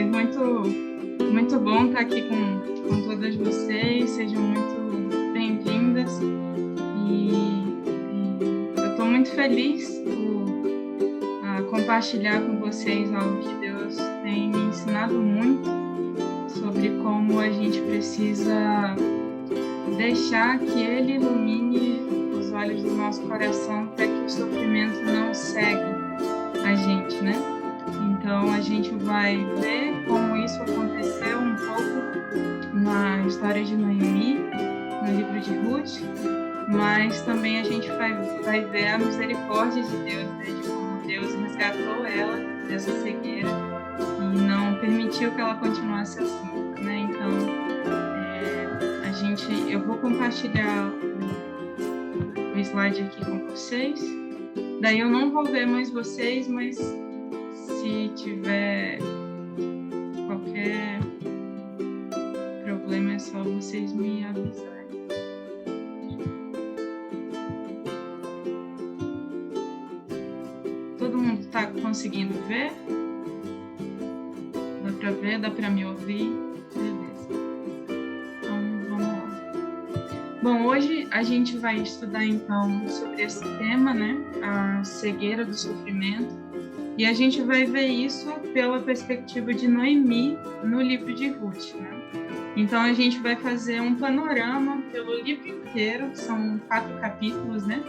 Foi muito bom estar aqui com todas vocês. Sejam muito bem-vindas. Eu estou muito feliz por compartilhar com vocês algo que Deus tem me ensinado muito sobre como a gente precisa deixar que Ele ilumine os olhos do nosso coração para que o sofrimento não cegue a gente, né? Então, a gente vai ver como isso aconteceu um pouco na história de Noemi, no livro de Ruth, mas também a gente vai ver a misericórdia de Deus, né? De como Deus resgatou ela dessa cegueira e não permitiu que ela continuasse assim, né? Então, eu vou compartilhar o slide aqui com vocês. Daí eu não vou ver mais vocês, mas se tiver qualquer problema é só vocês me avisarem. Todo mundo está conseguindo ver? Dá para ver? Dá para me ouvir? Beleza. Então, vamos lá. Bom, hoje a gente vai estudar então sobre esse tema, né? A cegueira do sofrimento. E a gente vai ver isso pela perspectiva de Noemi no livro de Ruth, né? Então, a gente vai fazer um panorama pelo livro inteiro, são 4 capítulos, né?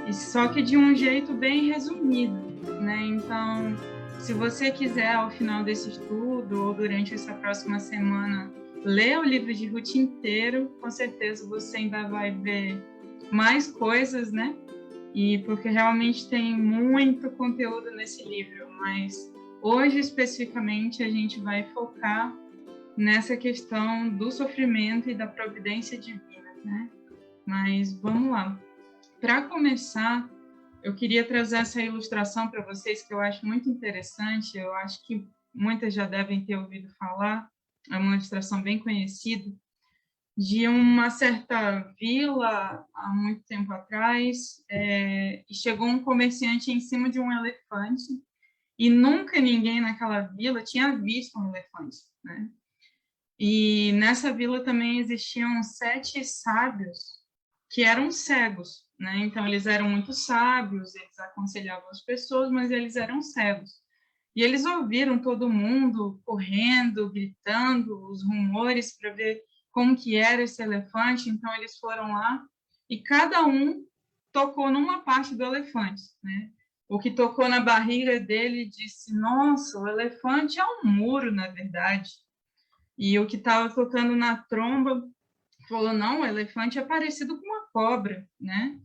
E só que de um jeito bem resumido, né? Então, se você quiser, ao final desse estudo ou durante essa próxima semana, ler o livro de Ruth inteiro, com certeza você ainda vai ver mais coisas, né? E porque realmente tem muito conteúdo nesse livro, mas hoje especificamente a gente vai focar nessa questão do sofrimento e da providência divina, né? Mas vamos lá. Para começar, eu queria trazer essa ilustração para vocês que eu acho muito interessante, eu acho que muitas já devem ter ouvido falar, é uma ilustração bem conhecida, de uma certa vila, há muito tempo atrás, e chegou um comerciante em cima de um elefante, e nunca ninguém naquela vila tinha visto um elefante, né? E nessa vila também existiam 7 sábios que eram cegos, né? Então, eles eram muito sábios, eles aconselhavam as pessoas, mas eles eram cegos. E eles ouviram todo mundo correndo, gritando, os rumores para ver como que era esse elefante, então eles foram lá e cada um tocou numa parte do elefante, né? O que tocou na barriga dele disse, nossa, o elefante é um muro, na verdade. E o que estava tocando na tromba falou, não, o elefante é parecido com uma cobra, né?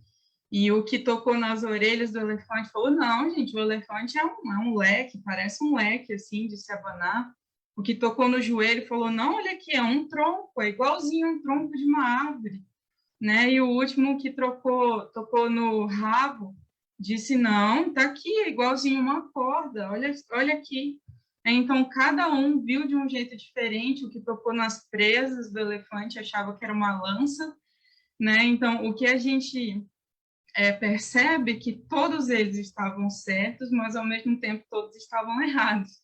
E o que tocou nas orelhas do elefante falou, não, gente, o elefante é um leque, parece um leque, assim, de se abanar. O que tocou no joelho falou, não, olha aqui, é um tronco, é igualzinho um tronco de uma árvore, né? E o último que tocou no rabo disse, não, tá aqui, é igualzinho uma corda, olha aqui. Então, cada um viu de um jeito diferente, o que tocou nas presas do elefante achava que era uma lança, né? Então, o que a gente percebe que todos eles estavam certos, mas ao mesmo tempo todos estavam errados,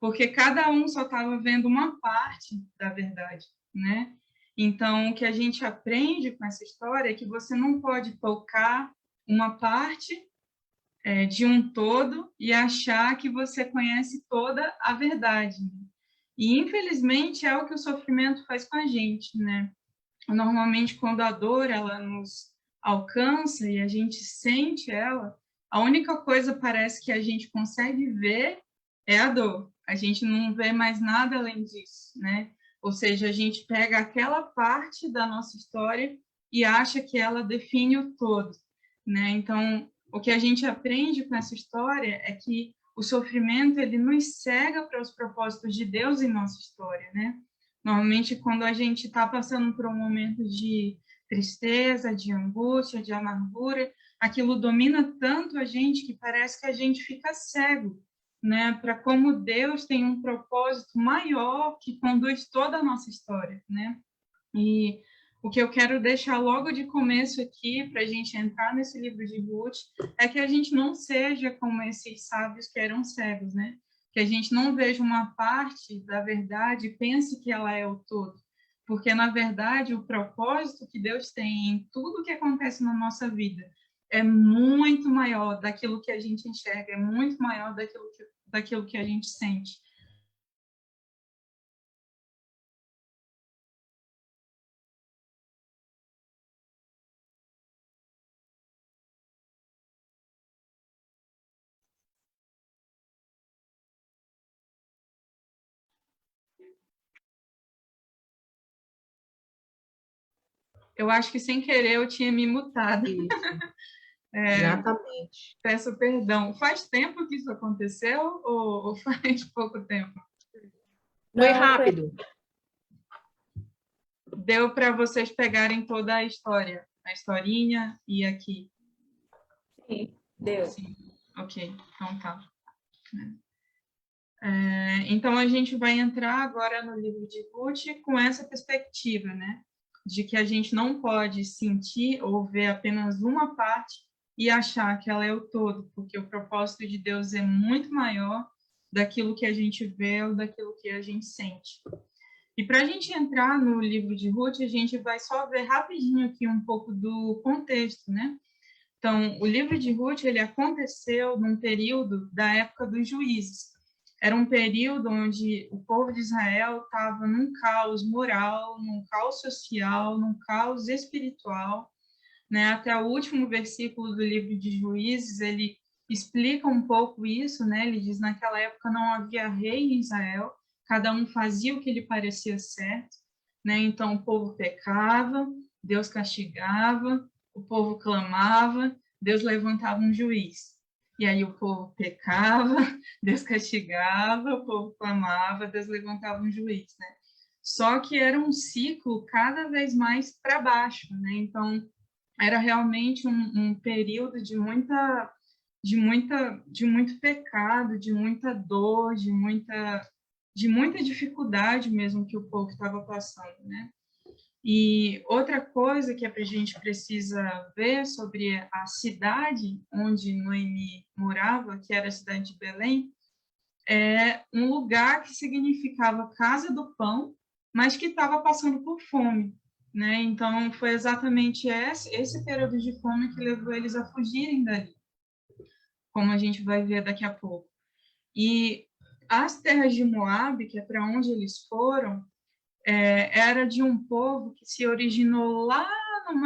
porque cada um só estava vendo uma parte da verdade, né? Então, o que a gente aprende com essa história é que você não pode tocar uma parte de um todo e achar que você conhece toda a verdade. E, infelizmente, é o que o sofrimento faz com a gente, né? Normalmente, quando a dor ela nos alcança e a gente sente ela, a única coisa parece que a gente consegue ver é a dor. A gente não vê mais nada além disso, né? Ou seja, a gente pega aquela parte da nossa história e acha que ela define o todo, né? Então, o que a gente aprende com essa história é que o sofrimento ele nos cega para os propósitos de Deus em nossa história, né? Normalmente, quando a gente está passando por um momento de tristeza, de angústia, de amargura, aquilo domina tanto a gente que parece que a gente fica cego, né? Para como Deus tem um propósito maior que conduz toda a nossa história, né? E o que eu quero deixar logo de começo aqui, para a gente entrar nesse livro de Ruth, é que a gente não seja como esses sábios que eram cegos, né? que a gente não veja uma parte da verdade e pense que ela é o todo. Porque, na verdade, o propósito que Deus tem em tudo que acontece na nossa vida é muito maior daquilo que a gente enxerga, é muito maior daquilo que a gente sente. Eu acho que, sem querer, eu tinha me mutado. Isso, exatamente. Peço perdão. Faz tempo que isso aconteceu ou faz pouco tempo? Foi Não, rápido. Deu para vocês pegarem toda a história, a historinha e aqui. sim, deu. Sim, ok, então tá. Então a gente vai entrar agora no livro de Ruth com essa perspectiva, né? De que a gente não pode sentir ou ver apenas uma parte e achar que ela é o todo, porque o propósito de Deus é muito maior daquilo que a gente vê ou daquilo que a gente sente. E para a gente entrar no livro de Ruth, a gente vai só ver rapidinho aqui um pouco do contexto, né? Então, o livro de Ruth, ele aconteceu num período da época dos juízes. Era um período onde o povo de Israel estava num caos moral, num caos social, num caos espiritual, né? Até o último versículo do livro de Juízes, ele explica um pouco isso, né? Ele diz: naquela época não havia rei em Israel, cada um fazia o que lhe parecia certo, né? Então o povo pecava, Deus castigava, o povo clamava, Deus levantava um juiz. E aí o povo pecava, Deus castigava, o povo clamava, Deus levantava um juiz, né? Só que era um ciclo cada vez mais para baixo, né? Então era realmente um período de muito pecado, de muita dor, de muita dificuldade mesmo que o povo estava passando, né? E outra coisa que a gente precisa ver sobre a cidade onde Noemi morava, que era a cidade de Belém, é um lugar que significava casa do pão, mas que estava passando por fome, né? Então foi exatamente esse período de fome que levou eles a fugirem dali, como a gente vai ver daqui a pouco. E as terras de Moabe, que é para onde eles foram, era de um povo que se originou lá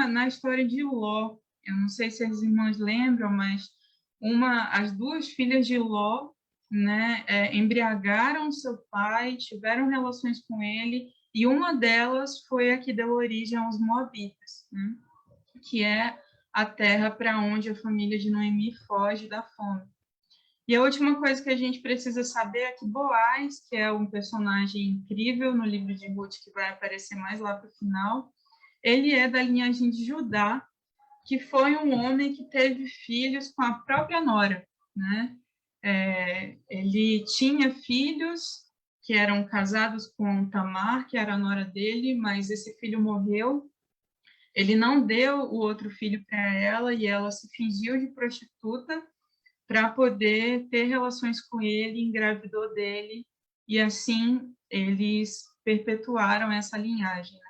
na história de Ló. Eu não sei se as irmãs lembram, mas as duas filhas de Ló, né, embriagaram seu pai, tiveram relações com ele, e uma delas foi a que deu origem aos Moabitas, né, que é a terra para onde a família de Noemi foge da fome. E a última coisa que a gente precisa saber é que Boaz, que é um personagem incrível no livro de Ruth, que vai aparecer mais lá para o final, ele é da linhagem de Judá, que foi um homem que teve filhos com a própria nora, né? Ele tinha filhos que eram casados com Tamar, que era a nora dele, mas esse filho morreu. Ele não deu o outro filho para ela e ela se fingiu de prostituta para poder ter relações com ele, engravidou dele, e assim eles perpetuaram essa linhagem, né?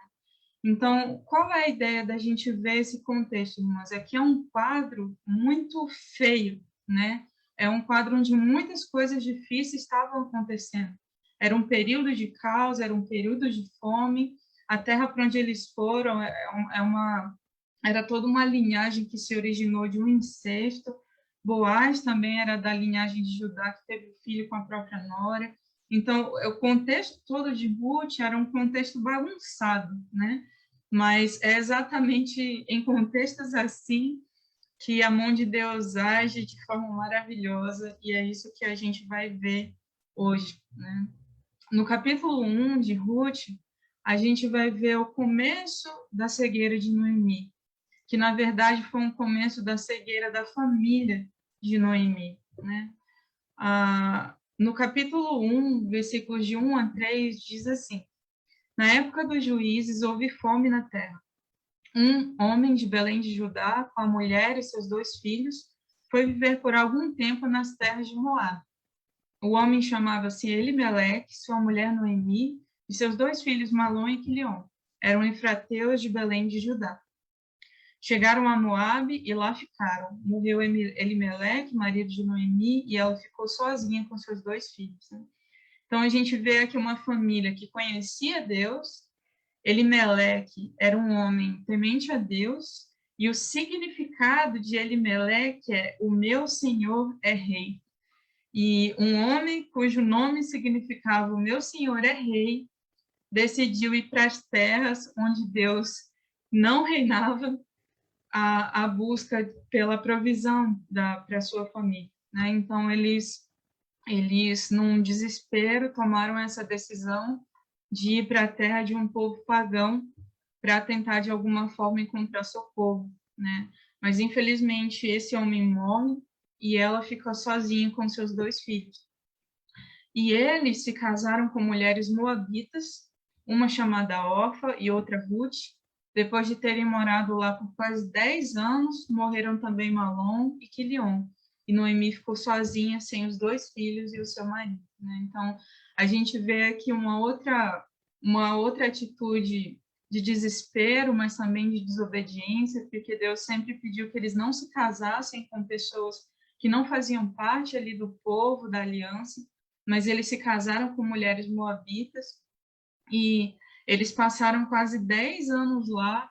Então, qual é a ideia da gente ver esse contexto, irmãs? É que é um quadro muito feio, né? É um quadro onde muitas coisas difíceis estavam acontecendo. Era um período de caos, era um período de fome. A terra para onde eles foram era toda uma linhagem que se originou de um incesto. Boaz também era da linhagem de Judá, que teve filho com a própria nora. Então, o contexto todo de Ruth era um contexto bagunçado, né? Mas é exatamente em contextos assim que a mão de Deus age de forma maravilhosa, e é isso que a gente vai ver hoje, né? No capítulo 1 de Ruth, a gente vai ver o começo da cegueira de Noemi, que na verdade foi um começo da cegueira da família de Noemi, né? No capítulo 1, versículos de 1 a 3, diz assim: na época dos juízes houve fome na terra. Um homem de Belém de Judá, com a mulher e seus dois filhos, foi viver por algum tempo nas terras de Moabe. O homem chamava-se Elimeleque, sua mulher Noemi, e seus 2 filhos Malom e Quilion. Eram efrateus de Belém de Judá. Chegaram a Moabe e lá ficaram. Morreu Elimeleque, marido de Noemi, e ela ficou sozinha com seus 2 filhos. Né? Então a gente vê aqui uma família que conhecia Deus. Elimeleque era um homem temente a Deus, e o significado de Elimeleque é: o meu Senhor é rei. E um homem cujo nome significava o meu Senhor é rei, decidiu ir para as terras onde Deus não reinava, a busca pela provisão para sua família. Né? Então, eles, num desespero, tomaram essa decisão de ir para a terra de um povo pagão para tentar, de alguma forma, encontrar socorro. Né? Mas, infelizmente, esse homem morre e ela fica sozinha com seus 2 filhos. E eles se casaram com mulheres moabitas, uma chamada Orfa e outra Ruth. Depois de terem morado lá por quase 10 anos, morreram também Malom e Quilion. E Noemi ficou sozinha, sem os 2 filhos e o seu marido. Né? Então, a gente vê aqui uma outra atitude de desespero, mas também de desobediência, porque Deus sempre pediu que eles não se casassem com pessoas que não faziam parte ali do povo, da aliança, mas eles se casaram com mulheres moabitas e eles passaram quase 10 anos lá,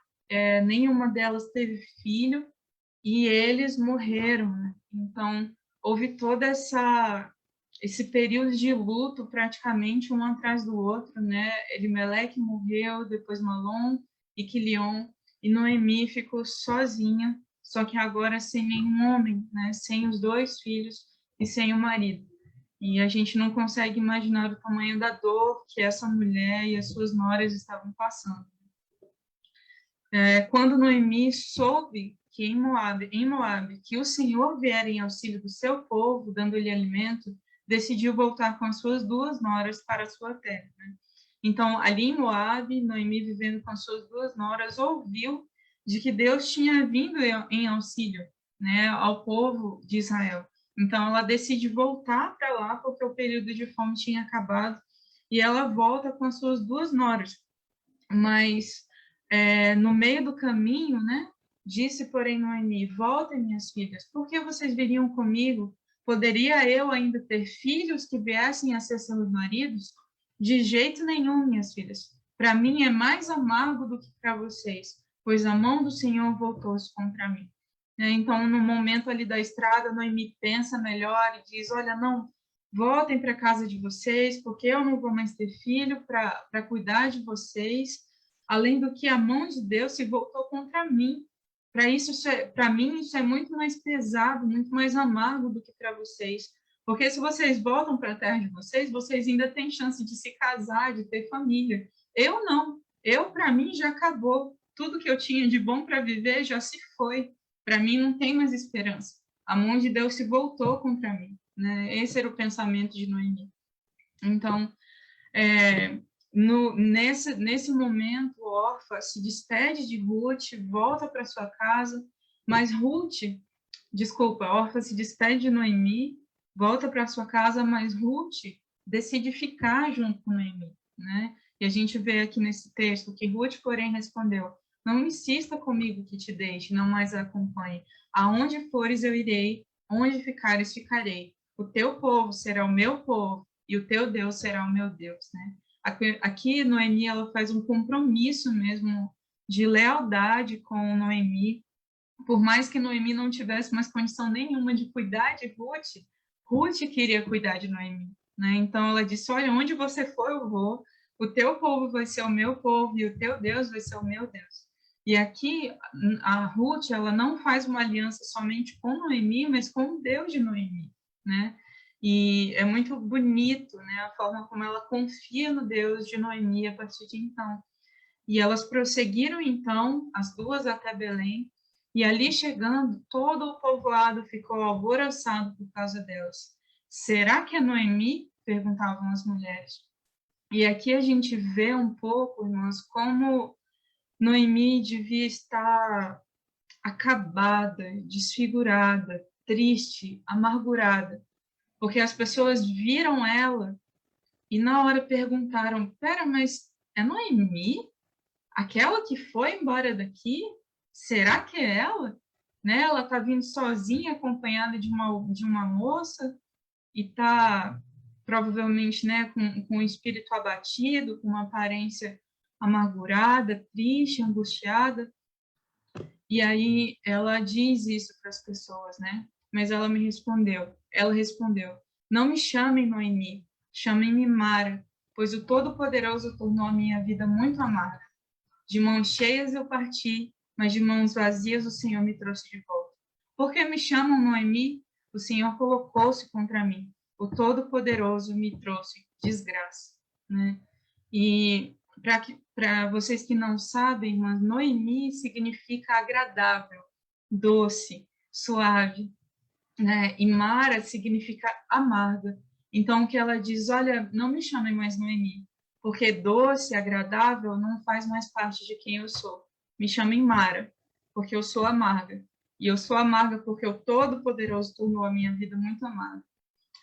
nenhuma delas teve filho e eles morreram. Né? Então, houve toda esse período de luto, praticamente um atrás do outro, né? Elimeleque morreu, depois Malom e Quilion, e Noemi ficou sozinha, só que agora sem nenhum homem, né? Sem os 2 filhos e sem o marido. E a gente não consegue imaginar o tamanho da dor que essa mulher e as suas noras estavam passando. Quando Noemi soube que em Moabe, que o Senhor viera em auxílio do seu povo, dando-lhe alimento, decidiu voltar com as suas 2 noras para a sua terra. Né? Então, ali em Moabe, Noemi, vivendo com as suas 2 noras, ouviu de que Deus tinha vindo em auxílio, né, ao povo de Israel. Então, ela decide voltar para lá, porque o período de fome tinha acabado, e ela volta com as suas 2 noras. Mas, no meio do caminho, né, disse, porém, Noemi: voltem, minhas filhas, por que vocês viriam comigo? Poderia eu ainda ter filhos que viessem a ser seus maridos? De jeito nenhum, minhas filhas. Para mim é mais amargo do que para vocês, pois a mão do Senhor voltou-se contra mim. Então, no momento ali da estrada, Noemi pensa melhor e diz: olha, não, voltem para a casa de vocês, porque eu não vou mais ter filho para cuidar de vocês, além do que a mão de Deus se voltou contra mim. Para mim, isso é muito mais pesado, muito mais amargo do que para vocês. Porque se vocês voltam para a terra de vocês, vocês ainda têm chance de se casar, de ter família. Eu não. Para mim, já acabou. Tudo que eu tinha de bom para viver já se foi. Para mim, não tem mais esperança. A mão de Deus se voltou contra mim. Né? Esse era o pensamento de Noemi. Então, nesse momento, Orfa se despede de Ruth, volta para sua casa, mas Orfa se despede de Noemi, volta para sua casa, mas Ruth decide ficar junto com Noemi, né? E a gente vê aqui nesse texto que Ruth, porém, respondeu: não insista comigo que te deixe, não mais a acompanhe. Aonde fores eu irei, onde ficares ficarei. O teu povo será o meu povo e o teu Deus será o meu Deus, né? Aqui Noemi, ela faz um compromisso mesmo de lealdade com Noemi, por mais que Noemi não tivesse mais condição nenhuma de cuidar de Ruth, Ruth queria cuidar de Noemi, né? Então ela disse: olha, onde você for eu vou, o teu povo vai ser o meu povo e o teu Deus vai ser o meu Deus. E aqui a Ruth, ela não faz uma aliança somente com Noemi, mas com o Deus de Noemi, né? E é muito bonito, né, a forma como ela confia no Deus de Noemi a partir de então. E elas prosseguiram então, as 2 até Belém, e ali chegando, todo o povoado ficou alvoroçado por causa delas. Será que é Noemi? Perguntavam as mulheres. E aqui a gente vê um pouco, irmãos, como Noemi devia estar acabada, desfigurada, triste, amargurada, porque as pessoas viram ela e na hora perguntaram, pera, mas é Noemi? Aquela que foi embora daqui? Será que é ela? Né? Ela está vindo sozinha, acompanhada de uma moça, e está provavelmente, né, com o espírito abatido, com uma aparência amargurada, triste, angustiada. E aí ela diz isso para as pessoas, né? Mas ela respondeu, não me chamem Noemi, chamem-me Mara, pois o Todo-Poderoso tornou a minha vida muito amarga. De mãos cheias eu parti, mas de mãos vazias o Senhor me trouxe de volta. Por que me chamam Noemi? O Senhor colocou-se contra mim. O Todo-Poderoso me trouxe desgraça, né? E para vocês que não sabem, irmãs, Noemi significa agradável, doce, suave, né? E Mara significa amarga. Então, o que ela diz, olha, não me chamem mais Noemi, porque doce, agradável, não faz mais parte de quem eu sou. Me chamem Mara, porque eu sou amarga. E eu sou amarga porque o Todo-Poderoso tornou a minha vida muito amarga.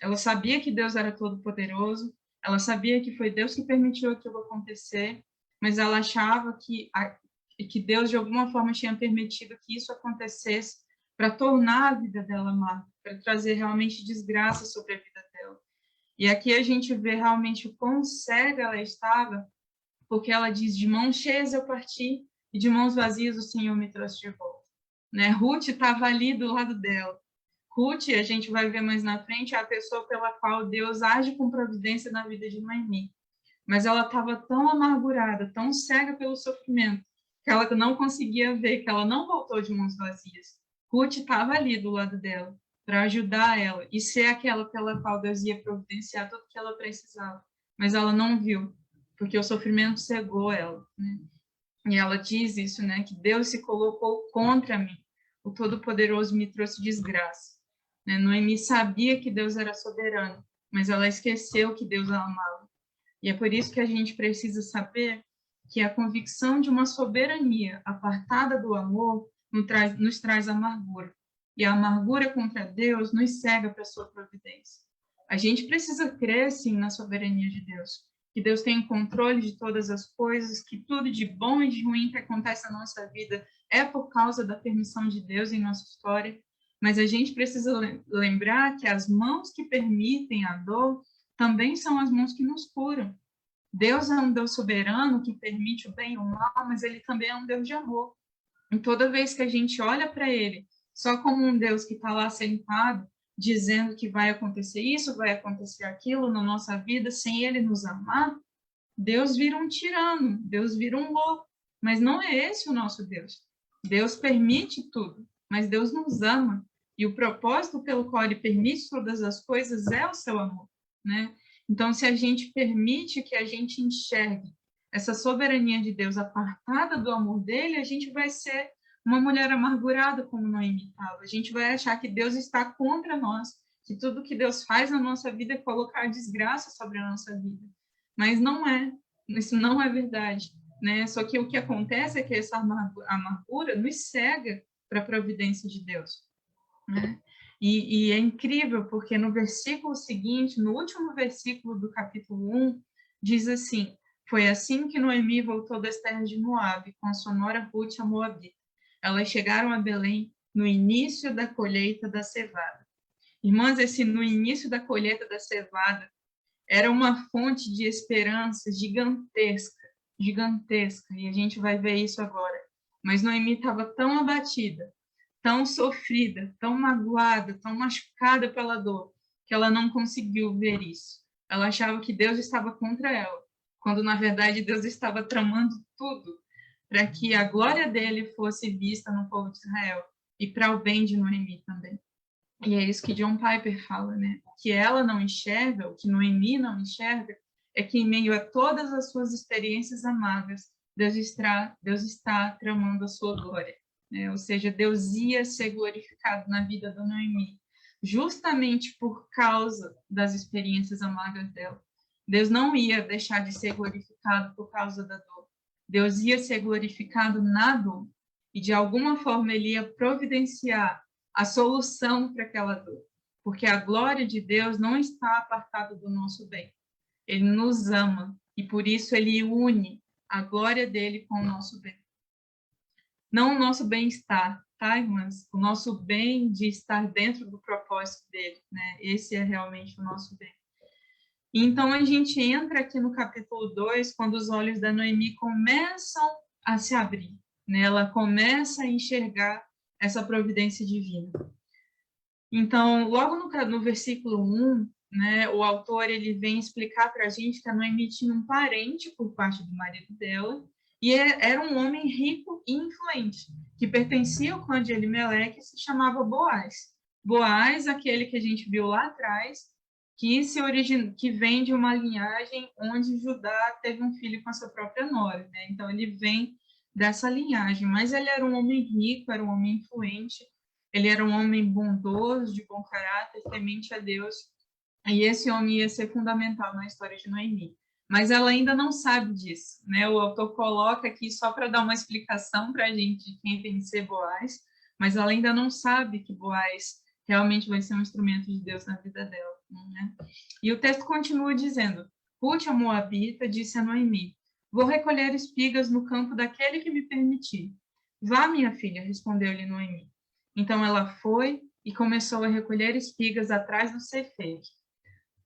Ela sabia que Deus era todo-poderoso, ela sabia que foi Deus que permitiu aquilo acontecer, mas ela achava que Deus, de alguma forma, tinha permitido que isso acontecesse para tornar a vida dela má, para trazer realmente desgraça sobre a vida dela. E aqui a gente vê realmente o quão cega ela estava, porque ela diz, de mãos cheias eu parti, e de mãos vazias o Senhor me trouxe de volta. Né? Ruth estava ali do lado dela. Ruth, a gente vai ver mais na frente, é a pessoa pela qual Deus age com providência na vida de Noemi. Mas ela estava tão amargurada, tão cega pelo sofrimento, que ela não conseguia ver, que ela não voltou de mãos vazias. Ruth estava ali do lado dela, para ajudar ela, e ser aquela pela qual Deus ia providenciar tudo que ela precisava. Mas ela não viu, porque o sofrimento cegou ela, né? E ela diz isso, né? Que Deus se colocou contra mim. O Todo-Poderoso me trouxe desgraça. Né? Noemi sabia que Deus era soberano, mas ela esqueceu que Deus a amava. E é por isso que a gente precisa saber que a convicção de uma soberania apartada do amor nos traz amargura. E a amargura contra Deus nos cega para a sua providência. A gente precisa crer, sim, na soberania de Deus, que Deus tem o controle de todas as coisas, que tudo de bom e de ruim que acontece na nossa vida é por causa da permissão de Deus em nossa história, mas a gente precisa lembrar que as mãos que permitem a dor também são as mãos que nos curam. Deus é um Deus soberano que permite o bem e o mal, mas ele também é um Deus de amor. E toda vez que a gente olha para ele só como um Deus que está lá sentado, dizendo que vai acontecer isso, vai acontecer aquilo na nossa vida, sem ele nos amar, Deus vira um tirano, Deus vira um louco. Mas não é esse o nosso Deus. Deus permite tudo, mas Deus nos ama. E o propósito pelo qual ele permite todas as coisas é o seu amor, né? Então, se a gente permite que a gente enxergue essa soberania de Deus apartada do amor dele, a gente vai ser uma mulher amargurada, como Noemi estava. A gente vai achar que Deus está contra nós, que tudo que Deus faz na nossa vida é colocar desgraça sobre a nossa vida. Mas não é, isso não é verdade, né? Só que o que acontece é que essa amargura nos cega para a providência de Deus, né? E é incrível, porque no versículo seguinte, no último versículo do capítulo 1, diz assim, foi assim que Noemi voltou das terras de Moabe, com a sua nora Ruth, a Moabita. Elas chegaram a Belém no início da colheita da cevada. Irmãs, esse no início da colheita da cevada era uma fonte de esperança gigantesca, gigantesca, e a gente vai ver isso agora. Mas Noemi estava tão abatida, tão sofrida, tão magoada, tão machucada pela dor, que ela não conseguiu ver isso. Ela achava que Deus estava contra ela, quando na verdade Deus estava tramando tudo para que a glória dele fosse vista no povo de Israel e para o bem de Noemi também. E é isso que John Piper fala, né? O que ela não enxerga, o que Noemi não enxerga, é que em meio a todas as suas experiências amargas, Deus está tramando a sua glória. Né? Ou seja, Deus ia ser glorificado na vida da Noemi, justamente por causa das experiências amargas dela. Deus não ia deixar de ser glorificado por causa da dor. Deus ia ser glorificado na dor. E de alguma forma ele ia providenciar a solução para aquela dor. porque a glória de Deus não está apartada do nosso bem. Ele nos ama e por isso ele une a glória dele com o nosso bem. Não o nosso bem-estar, tá, irmãs? O nosso bem de estar dentro do propósito dele, né? Esse é realmente o nosso bem. Então, a gente entra aqui no capítulo 2, quando os olhos da Noemi começam a se abrir, né? Ela começa a enxergar essa providência divina. Então, logo no versículo 1, né, o autor ele vem explicar para a gente que a Noemi tinha um parente por parte do marido dela, e era um homem rico e influente, que pertencia ao clã de Elimeleque e se chamava Boaz. Boaz, aquele que a gente viu lá atrás, que vem de uma linhagem onde Judá teve um filho com a sua própria nora, né? Então, ele vem dessa linhagem, mas ele era um homem rico, era um homem influente, ele era um homem bondoso, de bom caráter, temente a Deus, e esse homem ia ser fundamental na história de Noemi. Mas ela ainda não sabe disso, né? O autor coloca aqui só para dar uma explicação para a gente de quem tem que ser Boaz, mas ela ainda não sabe que Boaz realmente vai ser um instrumento de Deus na vida dela, né? E o texto continua dizendo: Ruth, a moabita, disse a Noemi: Vou recolher espigas no campo daquele que me permitir. Vá, minha filha, respondeu-lhe Noemi. Então ela foi e começou a recolher espigas atrás dos ceifeiros.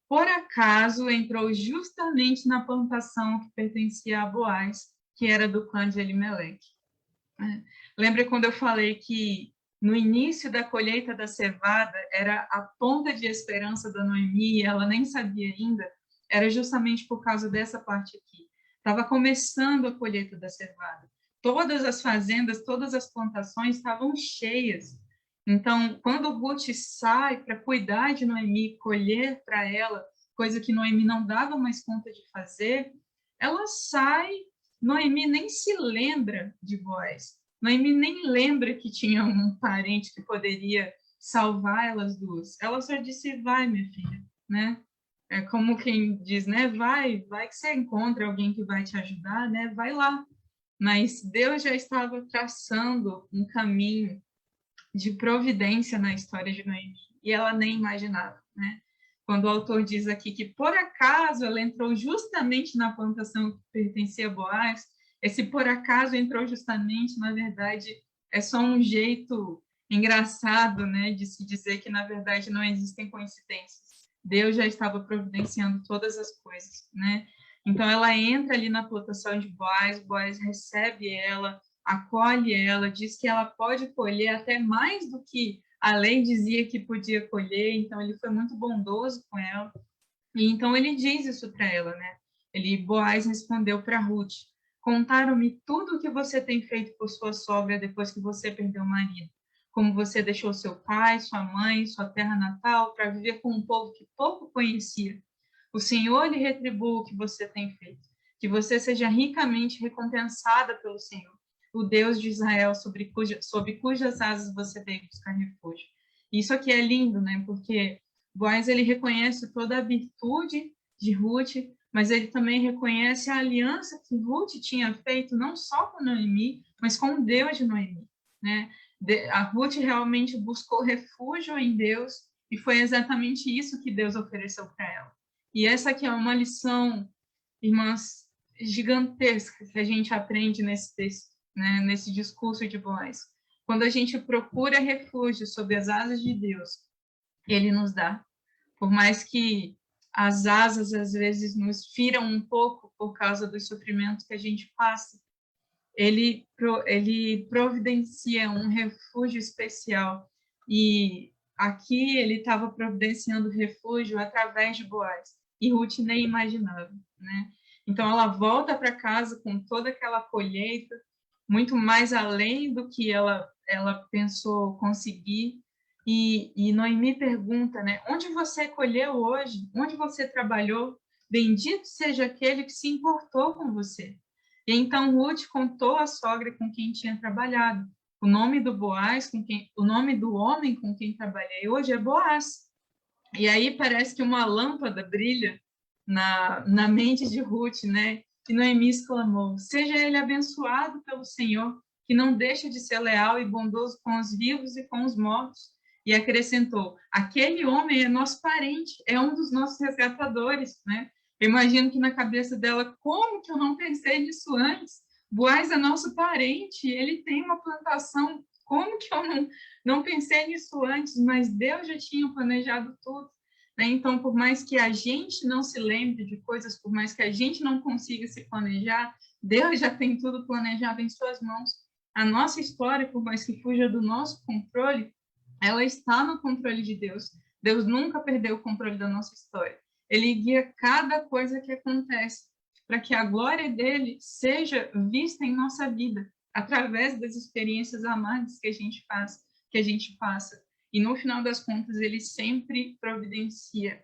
Por acaso entrou justamente na plantação que pertencia a Boaz, que era do clã de Elimeleque. Lembra quando eu falei que no início da colheita da cevada era a ponta de esperança da Noemi, ela nem sabia ainda? Era justamente por causa dessa parte aqui. Estava começando a colheita da cevada. Todas as fazendas, todas as plantações estavam cheias. Então, quando Ruth sai para cuidar de Noemi, colher para ela, coisa que Noemi não dava mais conta de fazer, ela sai, Noemi nem se lembra de Boaz. Noemi nem lembra que tinha um parente que poderia salvar elas duas. Ela só disse, vai, minha filha, né? É como quem diz, né? Vai que você encontra alguém que vai te ajudar, né? Vai lá. Mas Deus já estava traçando um caminho de providência na história de Noemi, e ela nem imaginava, né? Quando o autor diz aqui que, por acaso, ela entrou justamente na plantação que pertencia a Boaz, esse por acaso entrou justamente, na verdade, é só um jeito engraçado, né, de se dizer que, na verdade, não existem coincidências. Deus já estava providenciando todas as coisas, né? Então, ela entra ali na plantação de Boaz, Boaz recebe ela, acolhe ela, diz que ela pode colher até mais do que a lei dizia que podia colher, então ele foi muito bondoso com ela. E então ele diz isso para ela, né? Boaz respondeu para Ruth: Contaram-me tudo o que você tem feito por sua sogra depois que você perdeu o marido. Como você deixou seu pai, sua mãe, sua terra natal para viver com um povo que pouco conhecia. O Senhor lhe retribua o que você tem feito. Que você seja ricamente recompensada pelo Senhor, o Deus de Israel, sob cujas asas você veio buscar refúgio. Isso aqui é lindo, né? Porque Boaz, ele reconhece toda a virtude de Ruth, mas ele também reconhece a aliança que Ruth tinha feito, não só com Noemi, mas com o Deus de Noemi, né? A Ruth realmente buscou refúgio em Deus, e foi exatamente isso que Deus ofereceu para ela. E essa aqui é uma lição, irmãs, gigantesca que a gente aprende nesse texto, né, nesse discurso de Boaz. Quando a gente procura refúgio sob as asas de Deus, ele nos dá. Por mais que as asas, às vezes, nos firam um pouco por causa dos sofrimentos que a gente passa, ele providencia um refúgio especial. E aqui ele estava providenciando refúgio através de Boaz. E Ruth nem imaginava, né? Então, ela volta para casa com toda aquela colheita, muito mais além do que ela pensou conseguir. E Noemi pergunta, né? Onde você colheu hoje? Onde você trabalhou? Bendito seja aquele que se importou com você. E então Ruth contou à sogra com quem tinha trabalhado. O nome do Boaz, o nome do homem com quem trabalhei hoje é Boaz. E aí parece que uma lâmpada brilha na mente de Ruth, né? E Noemi exclamou: Seja ele abençoado pelo Senhor, que não deixa de ser leal e bondoso com os vivos e com os mortos. e acrescentou: aquele homem é nosso parente, é um dos nossos resgatadores, né? Eu imagino que na cabeça dela, como que eu não pensei nisso antes? Boaz é nosso parente, ele tem uma plantação, como que eu não pensei nisso antes? Mas Deus já tinha planejado tudo, né? Então, por mais que a gente não se lembre de coisas, por mais que a gente não consiga se planejar, Deus já tem tudo planejado em suas mãos. A nossa história, por mais que fuja do nosso controle, ela está no controle de Deus. Deus nunca perdeu o controle da nossa história. Ele guia cada coisa que acontece para que a glória dele seja vista em nossa vida, através das experiências amargas que a gente faz, que a gente passa. E no final das contas, ele sempre providencia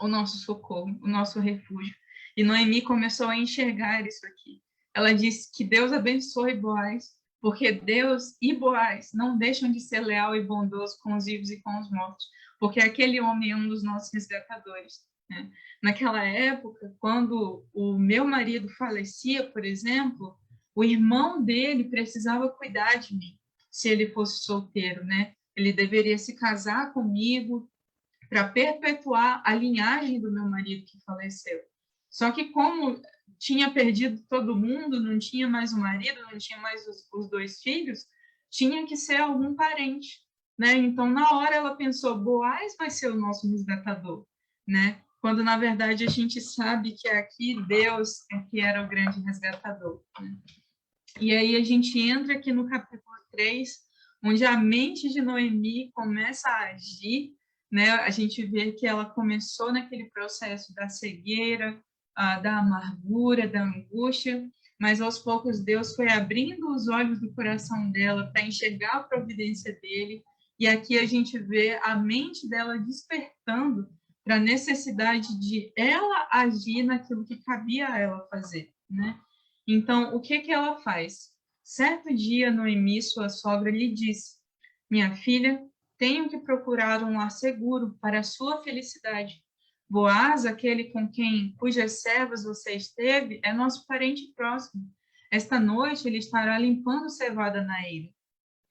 o nosso socorro, o nosso refúgio. E Noemi começou a enxergar isso aqui. Ela disse que Deus abençoe Boaz, porque Deus e Boaz não deixam de ser leal e bondoso com os vivos e com os mortos, porque aquele homem é um dos nossos resgatadores, né? Naquela época, quando o meu marido falecia, por exemplo, o irmão dele precisava cuidar de mim, se ele fosse solteiro, né? Ele deveria se casar comigo para perpetuar a linhagem do meu marido que faleceu. Só que como tinha perdido todo mundo, não tinha mais o marido, não tinha mais os dois filhos, tinha que ser algum parente, né? Então, na hora ela pensou, Boaz vai ser o nosso resgatador, né? Quando, na verdade, a gente sabe que aqui Deus é que era o grande resgatador, né? E aí a gente entra aqui no capítulo 3, onde a mente de Noemi começa a agir, né? A gente vê que ela começou naquele processo da cegueira, da amargura, da angústia, mas aos poucos Deus foi abrindo os olhos do coração dela para enxergar a providência dele, e aqui a gente vê a mente dela despertando para a necessidade de ela agir naquilo que cabia a ela fazer, né? Então, o que que ela faz? Certo dia, Noemi, sua sogra, lhe disse: minha filha, tenho que procurar um lar seguro para a sua felicidade. Boaz, aquele cujas servas você esteve, é nosso parente próximo. Esta noite ele estará limpando cevada na eira.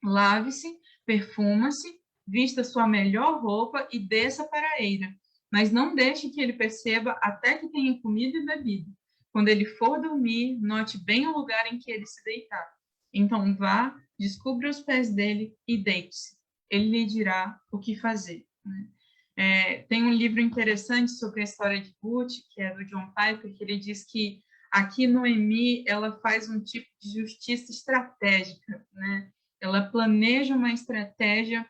Lave-se, perfuma-se, vista sua melhor roupa e desça para a eira. Mas não deixe que ele perceba até que tenha comido e bebido. Quando ele for dormir, note bem o lugar em que ele se deitar. Então vá, descubra os pés dele e deite-se. Ele lhe dirá o que fazer, né? Tem um livro interessante sobre a história de Ruth, que é do John Piper, que ele diz que aqui Noemi ela faz um tipo de justiça estratégica, né? Ela planeja uma estratégia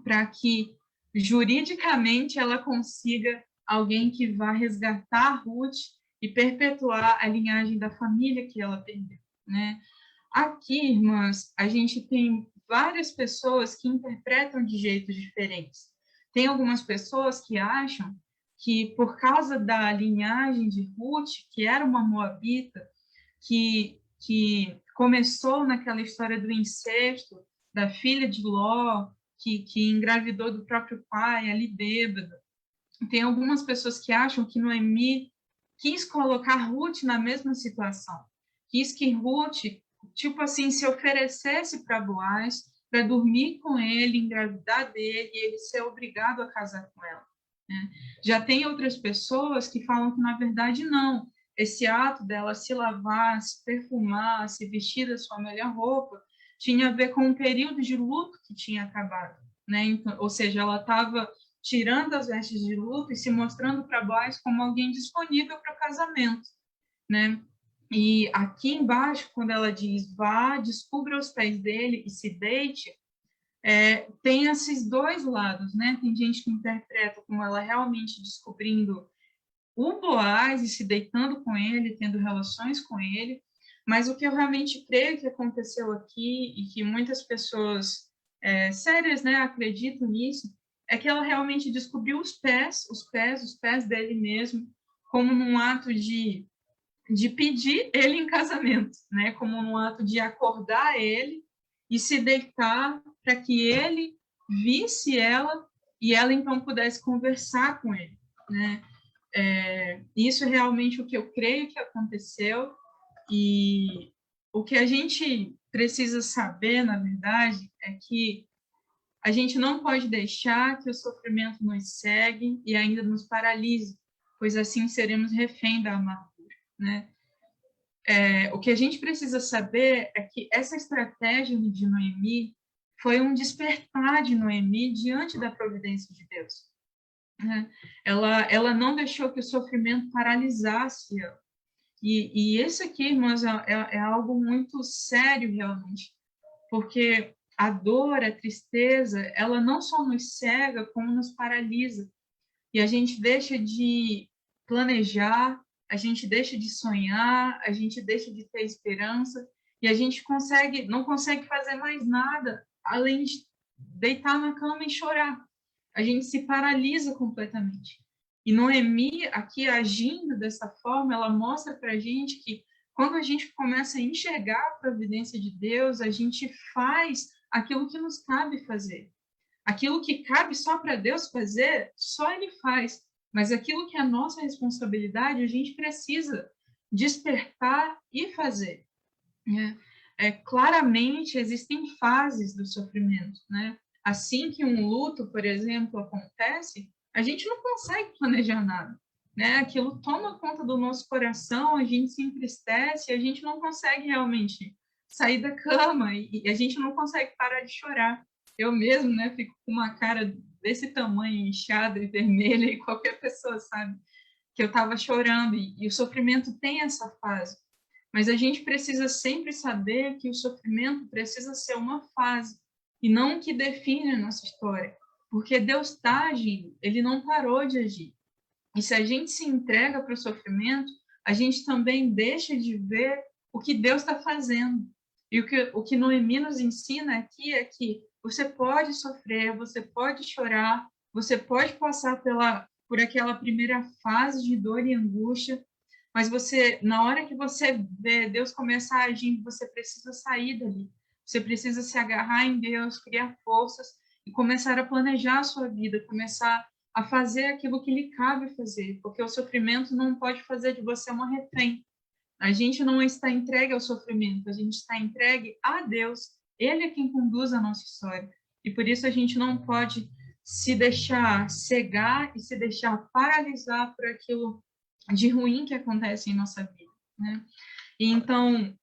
para que juridicamente ela consiga alguém que vá resgatar Ruth e perpetuar a linhagem da família que ela perdeu, né? Aqui, irmãs, a gente tem várias pessoas que interpretam de jeitos diferentes. Tem algumas pessoas que acham que, por causa da linhagem de Ruth, que era uma moabita, que começou naquela história do incesto, da filha de Ló, que engravidou do próprio pai, ali bêbada. Tem algumas pessoas que acham que Noemi quis colocar Ruth na mesma situação. Quis que Ruth, tipo assim, se oferecesse para Boaz, para dormir com ele, engravidar dele, e ele ser obrigado a casar com ela, né? Já tem outras pessoas que falam que, na verdade, não. Esse ato dela se lavar, se perfumar, se vestir da sua melhor roupa, tinha a ver com um período de luto que tinha acabado, né? Então, ou seja, ela estava tirando as vestes de luto e se mostrando para Boaz como alguém disponível para o casamento, né? E aqui embaixo, quando ela diz, vá, descubra os pés dele e se deite, tem esses dois lados, né? Tem gente que interpreta como ela realmente descobrindo o Boaz e se deitando com ele, tendo relações com ele, mas o que eu realmente creio que aconteceu aqui e que muitas pessoas sérias, né, acreditam nisso, é que ela realmente descobriu os pés dele mesmo, como num ato de pedir ele em casamento, né, como num ato de acordar ele e se deitar para que ele visse ela e ela então pudesse conversar com ele, né? Isso é realmente o que eu creio que aconteceu, e o que a gente precisa saber, na verdade, é que a gente não pode deixar que o sofrimento nos cegue e ainda nos paralise, pois assim seremos refém da amargura, né? O que a gente precisa saber é que essa estratégia de Noemi foi um despertar de Noemi diante da providência de Deus, né? Ela não deixou que o sofrimento paralisasse ela. E esse aqui, irmãos, é algo muito sério, realmente, porque a dor, a tristeza, ela não só nos cega, como nos paralisa. E a gente deixa de planejar, a gente deixa de sonhar, a gente deixa de ter esperança, e a gente não consegue fazer mais nada além de deitar na cama e chorar. A gente se paralisa completamente. E Noemi, aqui agindo dessa forma, ela mostra para a gente que quando a gente começa a enxergar a providência de Deus, a gente faz aquilo que nos cabe fazer. Aquilo que cabe só para Deus fazer, só Ele faz. Mas aquilo que é nossa responsabilidade, a gente precisa despertar e fazer, né? Claramente, existem fases do sofrimento, né? Assim que um luto, por exemplo, acontece, a gente não consegue planejar nada, né? Aquilo toma conta do nosso coração, a gente se entristece, a gente não consegue realmente sair da cama e a gente não consegue parar de chorar. Eu mesmo, né, fico com uma cara desse tamanho, inchada e vermelha, e qualquer pessoa sabe que eu estava chorando, e o sofrimento tem essa fase. Mas a gente precisa sempre saber que o sofrimento precisa ser uma fase, e não o que define a nossa história. Porque Deus está agindo, Ele não parou de agir. E se a gente se entrega para o sofrimento, a gente também deixa de ver o que Deus está fazendo. E o que Noemi nos ensina aqui é que você pode sofrer, você pode chorar, você pode passar por aquela primeira fase de dor e angústia, mas na hora que você vê Deus começar a agir, você precisa sair dali. Você precisa se agarrar em Deus, criar forças e começar a planejar a sua vida, começar a fazer aquilo que lhe cabe fazer, porque o sofrimento não pode fazer de você uma refém. A gente não está entregue ao sofrimento, a gente está entregue a Deus. Ele é quem conduz a nossa história. E por isso a gente não pode se deixar cegar e se deixar paralisar por aquilo de ruim que acontece em nossa vida, né? E então,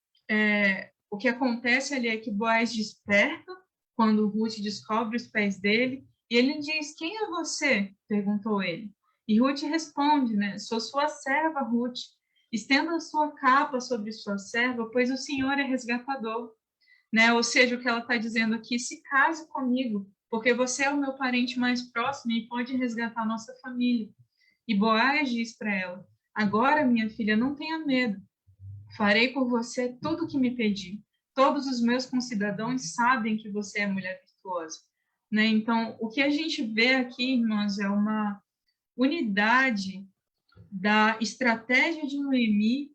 o que acontece ali é que Boaz desperta quando Ruth descobre os pés dele, e ele diz: "Quem é você?" perguntou ele. E Ruth responde, né? "Sou sua serva, Ruth. Estenda a sua capa sobre sua serva, pois o Senhor é resgatador." Né? Ou seja, o que ela está dizendo aqui: se case comigo, porque você é o meu parente mais próximo e pode resgatar a nossa família. E Boaz diz para ela: "Agora, minha filha, não tenha medo. Farei por você tudo o que me pedir. Todos os meus concidadãos sabem que você é mulher virtuosa." Né? Então, o que a gente vê aqui, irmãos, é uma unidade da estratégia de Noemi,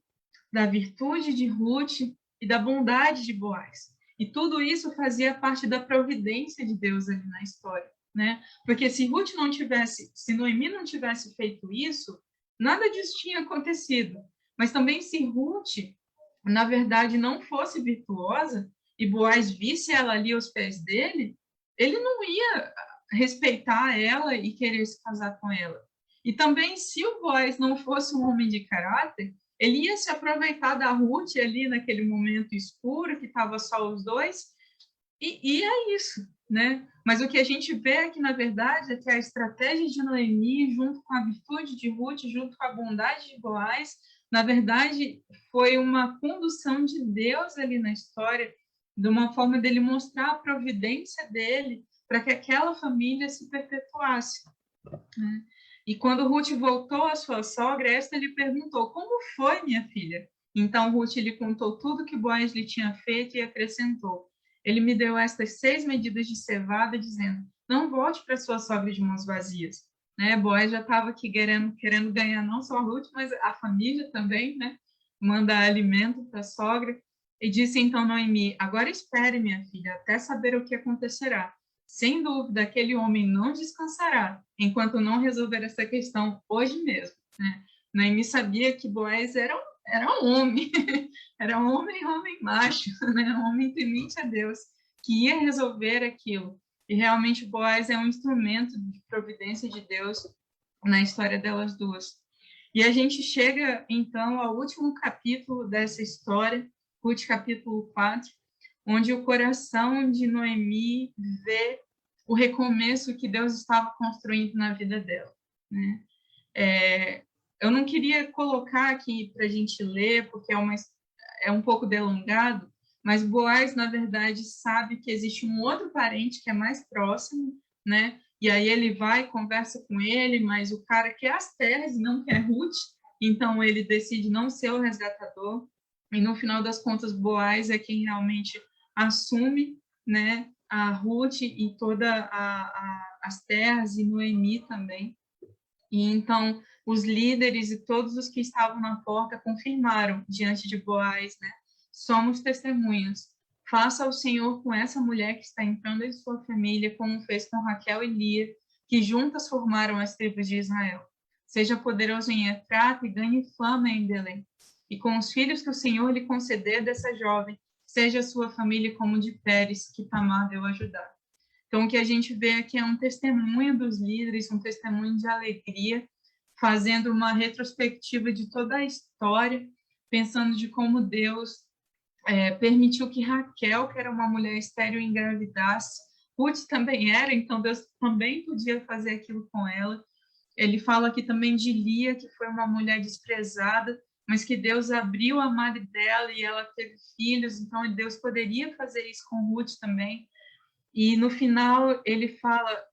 da virtude de Ruth e da bondade de Boaz. E tudo isso fazia parte da providência de Deus ali na história, né? Porque se Noemi não tivesse feito isso, nada disso tinha acontecido. Mas também se Ruth, na verdade, não fosse virtuosa e Boaz visse ela ali aos pés dele, ele não ia respeitar ela e querer se casar com ela. E também, se o Boaz não fosse um homem de caráter, ele ia se aproveitar da Ruth ali naquele momento escuro, que estava só os dois, e é isso, né? Mas o que a gente vê aqui, na verdade, é que a estratégia de Noemi, junto com a virtude de Ruth, junto com a bondade de Boaz, na verdade, foi uma condução de Deus ali na história, de uma forma dele mostrar a providência dele para que aquela família se perpetuasse, né? E quando Ruth voltou à sua sogra, Esta lhe perguntou: "Como foi, minha filha?" Então Ruth lhe contou tudo que Boaz lhe tinha feito e acrescentou: "Ele me deu estas 6 medidas de cevada, dizendo: não volte para sua sogra de mãos vazias." Né? Boaz já estava aqui querendo ganhar não só Ruth, mas a família também, né? Mandar alimento para a sogra. E disse então Noemi: "Agora espere, minha filha, até saber o que acontecerá. Sem dúvida, aquele homem não descansará enquanto não resolver essa questão hoje mesmo." Né? Noemi sabia que Boaz era um homem, era homem macho, né? Um homem temente a Deus, que ia resolver aquilo. E realmente Boaz é um instrumento de providência de Deus na história delas duas. E a gente chega, então, ao último capítulo dessa história, Ruth capítulo 4, onde o coração de Noemi vê o recomeço que Deus estava construindo na vida dela, né? Eu não queria colocar aqui para a gente ler, porque é um pouco delongado, mas Boaz, na verdade, sabe que existe um outro parente que é mais próximo, né? E aí ele vai, conversa com ele, mas o cara quer as terras e não quer Ruth, então ele decide não ser o resgatador. E no final das contas, Boaz é quem realmente assume, né, a Ruth e toda as terras, e Noemi também. E então os líderes e todos os que estavam na porta confirmaram diante de Boaz, né? Somos testemunhas. Faça ao Senhor com essa mulher que está entrando em sua família, como fez com Raquel e Lia, que juntas formaram as tribos de Israel. Seja poderoso em Efrata e ganhe fama em Belém. E com os filhos que o Senhor lhe conceder dessa jovem, seja a sua família como de Pérez, que Tamar deu ajudar. Então, o que a gente vê aqui é um testemunho dos líderes, um testemunho de alegria, fazendo uma retrospectiva de toda a história, pensando de como Deus permitiu que Raquel, que era uma mulher estéril, engravidasse. Ruth também era, então Deus também podia fazer aquilo com ela. Ele fala aqui também de Lia, que foi uma mulher desprezada, mas que Deus abriu a madre dela e ela teve filhos, então Deus poderia fazer isso com Ruth também. E no final ele fala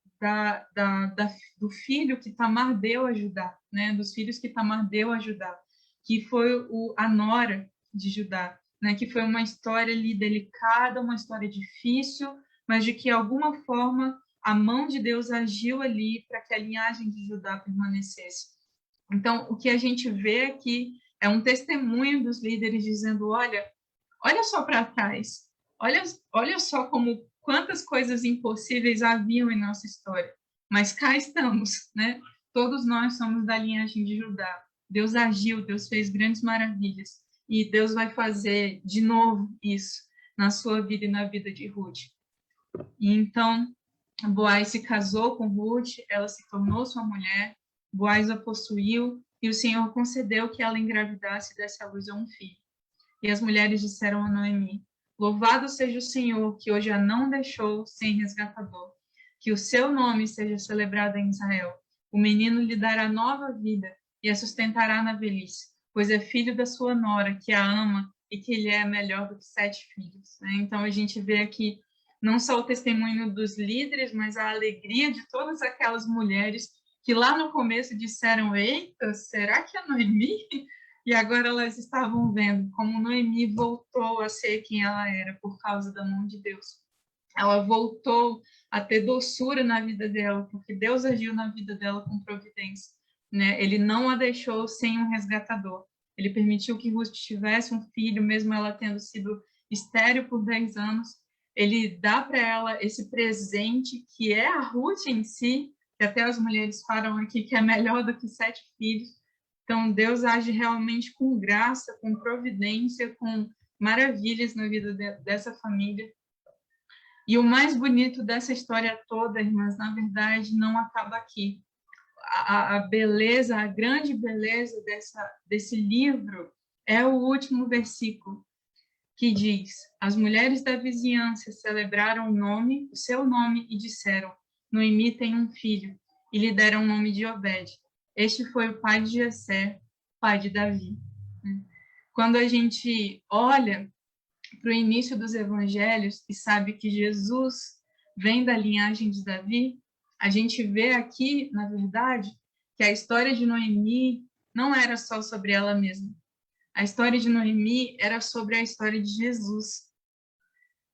do filho que Tamar deu a Judá, né? Dos filhos que Tamar deu a Judá, que foi a nora de Judá, né? Que foi uma história ali delicada, uma história difícil, mas de que, de alguma forma, a mão de Deus agiu ali para que a linhagem de Judá permanecesse. Então, o que a gente vê aqui é um testemunho dos líderes dizendo, olha só para trás, olha só quantas coisas impossíveis haviam em nossa história, mas cá estamos, né? Todos nós somos da linhagem de Judá. Deus agiu, Deus fez grandes maravilhas, e Deus vai fazer de novo isso na sua vida e na vida de Ruth. E então, Boaz se casou com Ruth, ela se tornou sua mulher, Boaz a possuiu, e o Senhor concedeu que ela engravidasse e desse à luz a um filho. E as mulheres disseram a Noemi, louvado seja o Senhor, que hoje a não deixou sem resgatador. Que o seu nome seja celebrado em Israel. O menino lhe dará nova vida e a sustentará na velhice, pois é filho da sua nora, que a ama e que lhe é melhor do que 7 filhos. Né? Então a gente vê aqui não só o testemunho dos líderes, mas a alegria de todas aquelas mulheres que lá no começo disseram, eita, será que é Noemi? E agora elas estavam vendo como Noemi voltou a ser quem ela era por causa da mão de Deus. Ela voltou a ter doçura na vida dela, porque Deus agiu na vida dela com providência. Né? Ele não a deixou sem um resgatador. Ele permitiu que Ruth tivesse um filho, mesmo ela tendo sido estéril por 10 anos. Ele dá para ela esse presente, que é a Ruth em si, que até as mulheres falam aqui que é melhor do que 7 filhos. Então, Deus age realmente com graça, com providência, com maravilhas na vida dessa família. E o mais bonito dessa história toda, irmãs, na verdade, não acaba aqui. A beleza, a grande beleza desse livro é o último versículo, que diz, as mulheres da vizinhança celebraram o seu nome, e disseram, Noemi tem um filho, e lhe deram o nome de Obed. Este foi o pai de Jessé, pai de Davi. Quando a gente olha para o início dos evangelhos e sabe que Jesus vem da linhagem de Davi, a gente vê aqui, na verdade, que a história de Noemi não era só sobre ela mesma. A história de Noemi era sobre a história de Jesus.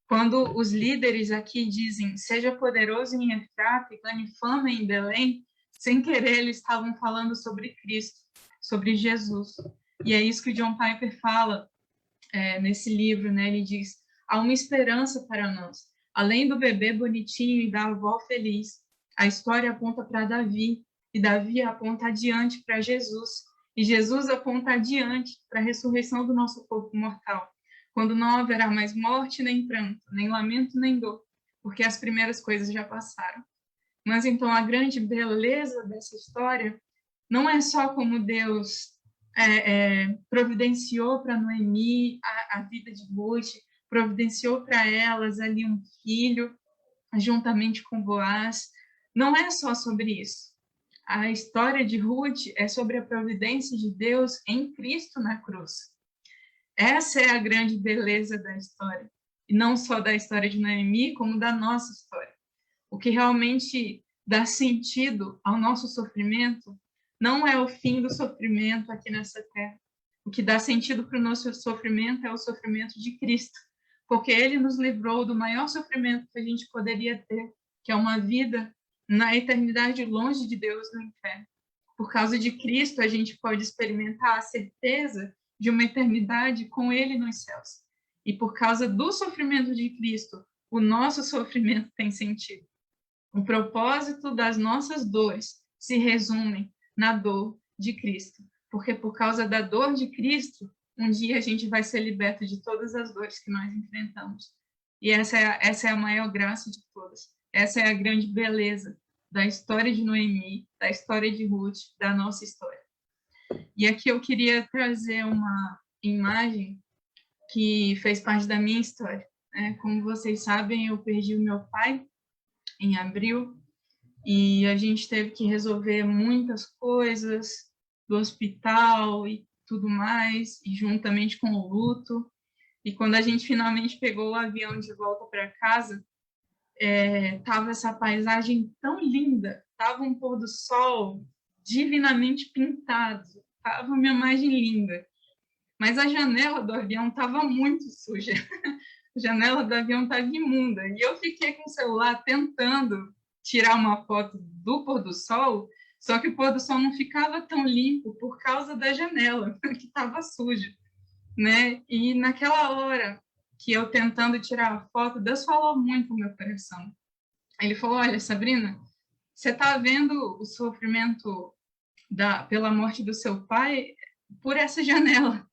Quando os líderes aqui dizem, seja poderoso em Efrata e ganhe fama em Belém, sem querer, eles estavam falando sobre Cristo, sobre Jesus. E é isso que o John Piper fala nesse livro, né? Ele diz, há uma esperança para nós. Além do bebê bonitinho e da avó feliz, a história aponta para Davi, e Davi aponta adiante para Jesus, e Jesus aponta adiante para a ressurreição do nosso corpo mortal, quando não haverá mais morte nem pranto, nem lamento nem dor, porque as primeiras coisas já passaram. Mas então a grande beleza dessa história não é só como Deus providenciou para Noemi a vida de Ruth, providenciou para elas ali um filho, juntamente com Boaz. Não é só sobre isso. A história de Ruth é sobre a providência de Deus em Cristo na cruz. Essa é a grande beleza da história. E não só da história de Noemi, como da nossa história. O que realmente dá sentido ao nosso sofrimento não é o fim do sofrimento aqui nessa terra. O que dá sentido para o nosso sofrimento é o sofrimento de Cristo, porque ele nos livrou do maior sofrimento que a gente poderia ter, que é uma vida na eternidade longe de Deus no inferno. Por causa de Cristo, a gente pode experimentar a certeza de uma eternidade com ele nos céus. E por causa do sofrimento de Cristo, o nosso sofrimento tem sentido. O propósito das nossas dores se resume na dor de Cristo, porque por causa da dor de Cristo, um dia a gente vai ser liberto de todas as dores que nós enfrentamos. E essa é a maior graça de todas. Essa é a grande beleza da história de Noemi, da história de Ruth, da nossa história. E aqui eu queria trazer uma imagem que fez parte da minha história. Como vocês sabem, eu perdi o meu pai em abril, e a gente teve que resolver muitas coisas do hospital e tudo mais, e juntamente com o luto. E quando a gente finalmente pegou o avião de volta para casa, tava essa paisagem tão linda, tava um pôr do sol divinamente pintado, tava uma imagem linda. Mas a janela do avião estava muito suja. A janela do avião estava imunda. E eu fiquei com o celular tentando tirar uma foto do pôr do sol, só que o pôr do sol não ficava tão limpo por causa da janela, que estava suja, né? E naquela hora que eu tentando tirar a foto, Deus falou muito no meu coração. Ele falou: olha, Sabrina, você está vendo o sofrimento pela morte do seu pai por essa janela,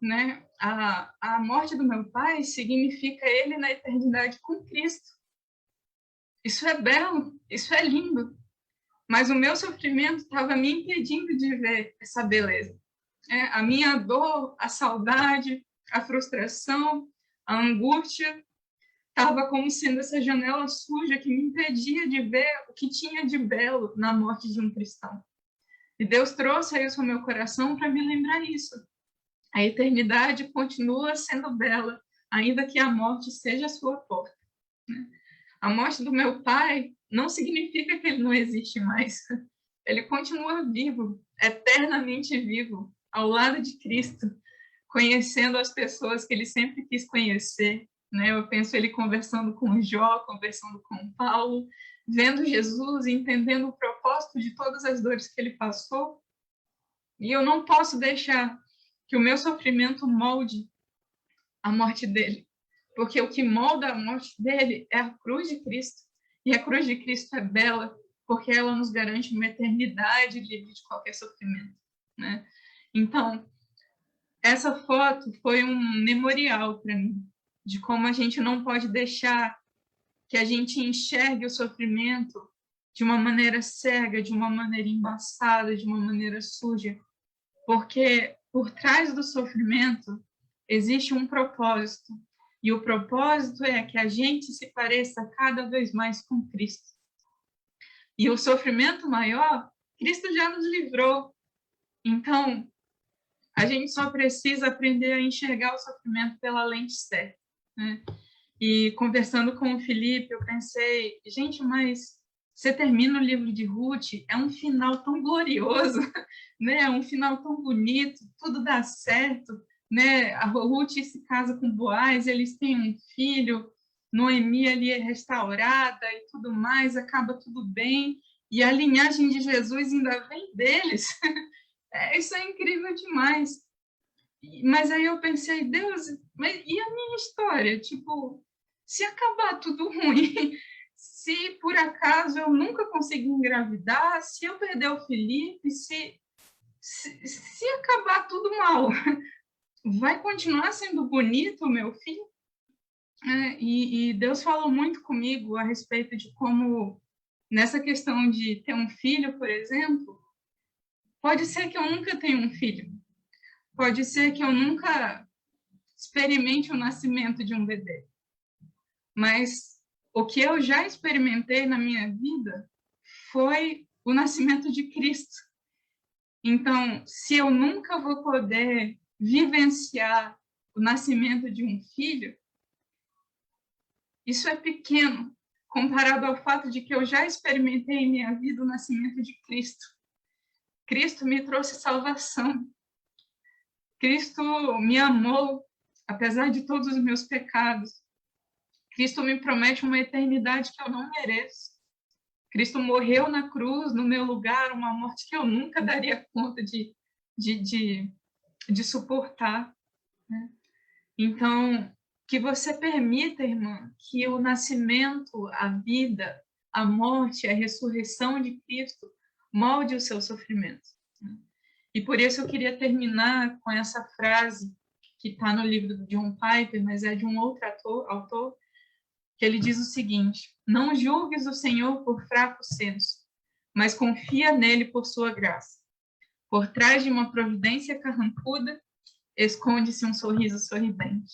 né? A morte do meu pai significa ele na eternidade com Cristo. Isso é belo, isso é lindo. Mas o meu sofrimento estava me impedindo de ver essa beleza. A minha dor, a saudade, a frustração, a angústia, estava como sendo essa janela suja que me impedia de ver o que tinha de belo na morte de um cristão. E Deus trouxe isso ao meu coração para me lembrar isso. A eternidade continua sendo bela, ainda que a morte seja a sua porta. A morte do meu pai não significa que ele não existe mais. Ele continua vivo, eternamente vivo, ao lado de Cristo, conhecendo as pessoas que ele sempre quis conhecer. Eu penso ele conversando com Jó, conversando com Paulo, vendo Jesus, entendendo o propósito de todas as dores que ele passou. E eu não posso deixar que o meu sofrimento molde a morte dele, porque o que molda a morte dele é a cruz de Cristo, e a cruz de Cristo é bela, porque ela nos garante uma eternidade livre de qualquer sofrimento, né? Então, essa foto foi um memorial para mim, de como a gente não pode deixar que a gente enxergue o sofrimento de uma maneira cega, de uma maneira embaçada, de uma maneira suja, porque por trás do sofrimento existe um propósito, e o propósito é que a gente se pareça cada vez mais com Cristo. E o sofrimento maior, Cristo já nos livrou. Então, a gente só precisa aprender a enxergar o sofrimento pela lente certa, né? E conversando com o Felipe, eu pensei, gente, mas você termina o livro de Ruth, é um final tão glorioso, né? É um final tão bonito, tudo dá certo, né? A Ruth se casa com Boaz, eles têm um filho, Noemi ali é restaurada e tudo mais, acaba tudo bem, e a linhagem de Jesus ainda vem deles. Isso é incrível demais. Mas aí eu pensei, Deus, mas e a minha história? Tipo, se acabar tudo ruim, se por acaso eu nunca conseguir engravidar, se eu perder o Felipe, se acabar tudo mal, vai continuar sendo bonito o meu filho? E Deus falou muito comigo a respeito de como, nessa questão de ter um filho, por exemplo, pode ser que eu nunca tenha um filho, pode ser que eu nunca experimente o nascimento de um bebê, mas o que eu já experimentei na minha vida foi o nascimento de Cristo. Então, se eu nunca vou poder vivenciar o nascimento de um filho, isso é pequeno comparado ao fato de que eu já experimentei em minha vida o nascimento de Cristo. Cristo me trouxe salvação. Cristo me amou, apesar de todos os meus pecados. Cristo me promete uma eternidade que eu não mereço. Cristo morreu na cruz, no meu lugar, uma morte que eu nunca daria conta de suportar. Né? Então, que você permita, irmã, que o nascimento, a vida, a morte, a ressurreição de Cristo molde o seu sofrimento. Né? E por isso eu queria terminar com essa frase que está no livro de John Piper, mas é de um outro autor, que ele diz o seguinte: não julgues o Senhor por fraco senso, mas confia nele por sua graça. Por trás de uma providência carrancuda, esconde-se um sorriso sorridente.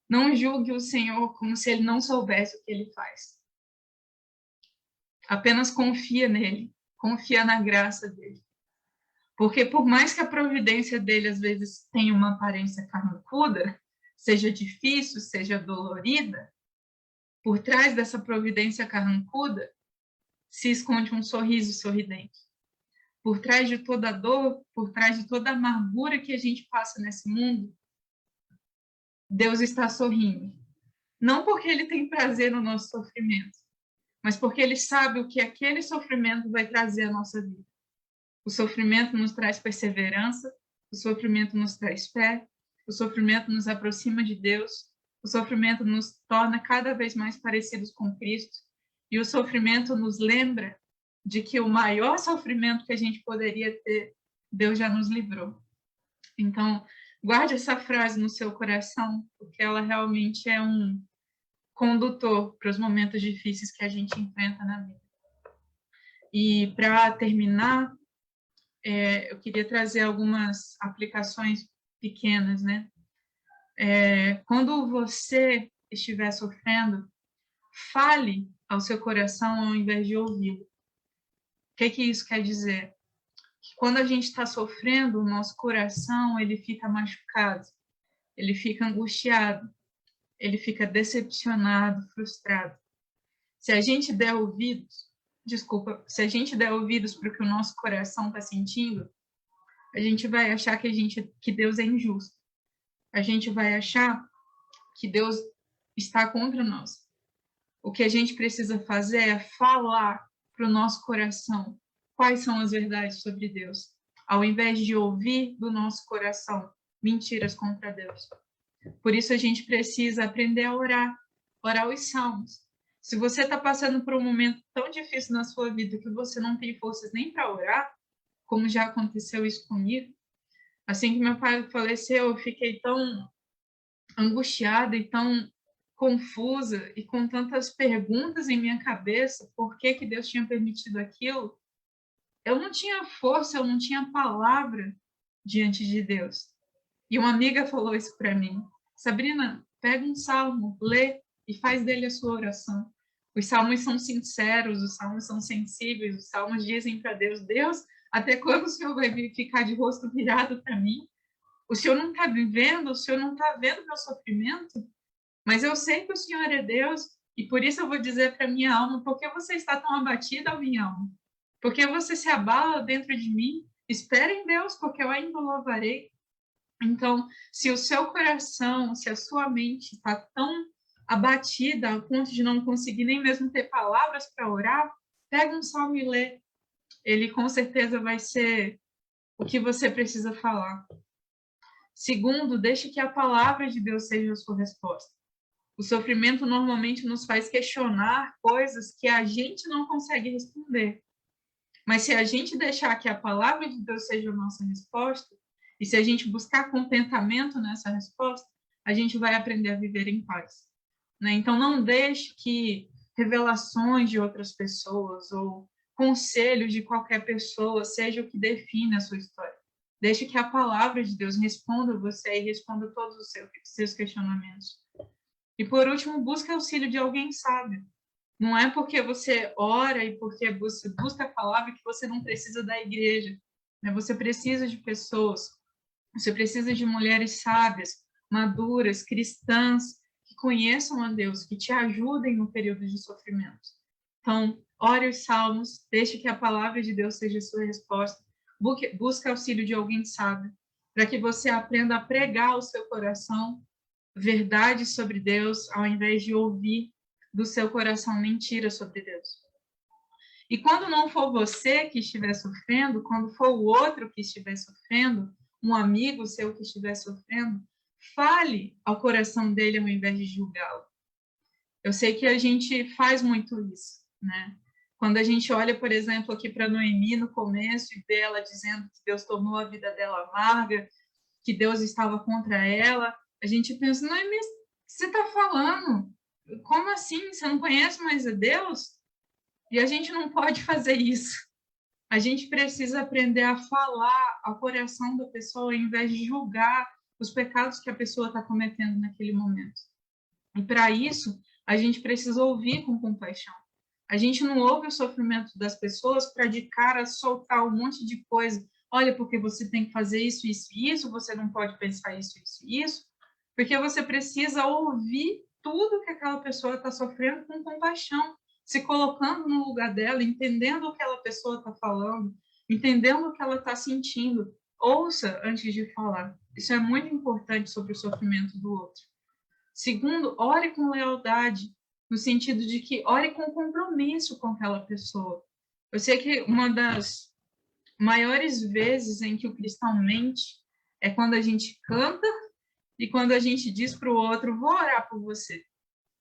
Não julgue o Senhor como se ele não soubesse o que ele faz. Apenas confia nele, confia na graça dele. Porque por mais que a providência dele às vezes tenha uma aparência carrancuda, seja difícil, seja dolorida, por trás dessa providência carrancuda se esconde um sorriso sorridente. Por trás de toda dor, por trás de toda amargura que a gente passa nesse mundo, Deus está sorrindo. Não porque ele tem prazer no nosso sofrimento, mas porque ele sabe o que aquele sofrimento vai trazer à nossa vida. O sofrimento nos traz perseverança, o sofrimento nos traz fé, o sofrimento nos aproxima de Deus, o sofrimento nos torna cada vez mais parecidos com Cristo, e o sofrimento nos lembra de que o maior sofrimento que a gente poderia ter, Deus já nos livrou. Então, guarde essa frase no seu coração, porque ela realmente é um condutor para os momentos difíceis que a gente enfrenta na vida. E, para terminar, eu queria trazer algumas aplicações pequenas, né? Quando você estiver sofrendo, fale ao seu coração ao invés de ouvi-lo. O que isso quer dizer? Que quando a gente está sofrendo, o nosso coração ele fica machucado, ele fica angustiado, ele fica decepcionado, frustrado. Se a gente der ouvidos para o que o nosso coração está sentindo, a gente vai achar que Deus é injusto. A gente vai achar que Deus está contra nós. O que a gente precisa fazer é falar para o nosso coração quais são as verdades sobre Deus, ao invés de ouvir do nosso coração mentiras contra Deus. Por isso a gente precisa aprender a orar os salmos. Se você está passando por um momento tão difícil na sua vida que você não tem forças nem para orar, como já aconteceu isso comigo, assim que meu pai faleceu, eu fiquei tão angustiada e tão confusa e com tantas perguntas em minha cabeça, por que Deus tinha permitido aquilo, eu não tinha força, eu não tinha palavra diante de Deus. E uma amiga falou isso para mim: Sabrina, pega um salmo, lê e faz dele a sua oração. Os salmos são sinceros, os salmos são sensíveis, os salmos dizem para Deus: Deus, até quando o Senhor vai ficar de rosto virado para mim? O Senhor não está vivendo, o Senhor não está vendo meu sofrimento? Mas eu sei que o Senhor é Deus, e por isso eu vou dizer para minha alma: por que você está tão abatida, minha alma? Por que você se abala dentro de mim? Espere em Deus, porque eu ainda o louvarei. Então, se o seu coração, se a sua mente está tão abatida a ponto de não conseguir nem mesmo ter palavras para orar, pega um salmo e lê. Ele com certeza vai ser o que você precisa falar. Segundo, deixe que a palavra de Deus seja a sua resposta. O sofrimento normalmente nos faz questionar coisas que a gente não consegue responder. Mas se a gente deixar que a palavra de Deus seja a nossa resposta, e se a gente buscar contentamento nessa resposta, a gente vai aprender a viver em paz, né? Então, não deixe que revelações de outras pessoas ou conselhos de qualquer pessoa seja o que define a sua história. Deixe que a palavra de Deus responda você e responda todos os seus questionamentos. E, por último, busque auxílio de alguém sábio. Não é porque você ora e porque você busca a palavra que você não precisa da igreja, né? Você precisa de pessoas, você precisa de mulheres sábias, maduras, cristãs, que conheçam a Deus, que te ajudem no período de sofrimento. Então, ore os salmos, deixe que a palavra de Deus seja a sua resposta, busque auxílio de alguém sábio, para que você aprenda a pregar ao seu coração verdade sobre Deus, ao invés de ouvir do seu coração mentira sobre Deus. E quando não for você que estiver sofrendo, quando for o outro que estiver sofrendo, um amigo seu que estiver sofrendo, fale ao coração dele ao invés de julgá-lo. Eu sei que a gente faz muito isso, né? Quando a gente olha, por exemplo, aqui para Noemi no começo e vê ela dizendo que Deus tornou a vida dela amarga, que Deus estava contra ela, a gente pensa, Noemi, o que você está falando? Como assim? Você não conhece mais a Deus? E a gente não pode fazer isso. A gente precisa aprender a falar ao coração da pessoa ao invés de julgar os pecados que a pessoa está cometendo naquele momento. E para isso, a gente precisa ouvir com compaixão. A gente não ouve o sofrimento das pessoas para de cara soltar um monte de coisa. Olha, porque você tem que fazer isso, isso e isso, você não pode pensar isso, isso e isso. Porque você precisa ouvir tudo que aquela pessoa está sofrendo com compaixão, se colocando no lugar dela, entendendo o que aquela pessoa está falando, entendendo o que ela está sentindo. Ouça antes de falar. Isso é muito importante sobre o sofrimento do outro. Segundo, ore com lealdade, no sentido de que ore com compromisso com aquela pessoa. Eu sei que uma das maiores vezes em que o cristão mente é quando a gente canta e quando a gente diz para o outro, vou orar por você.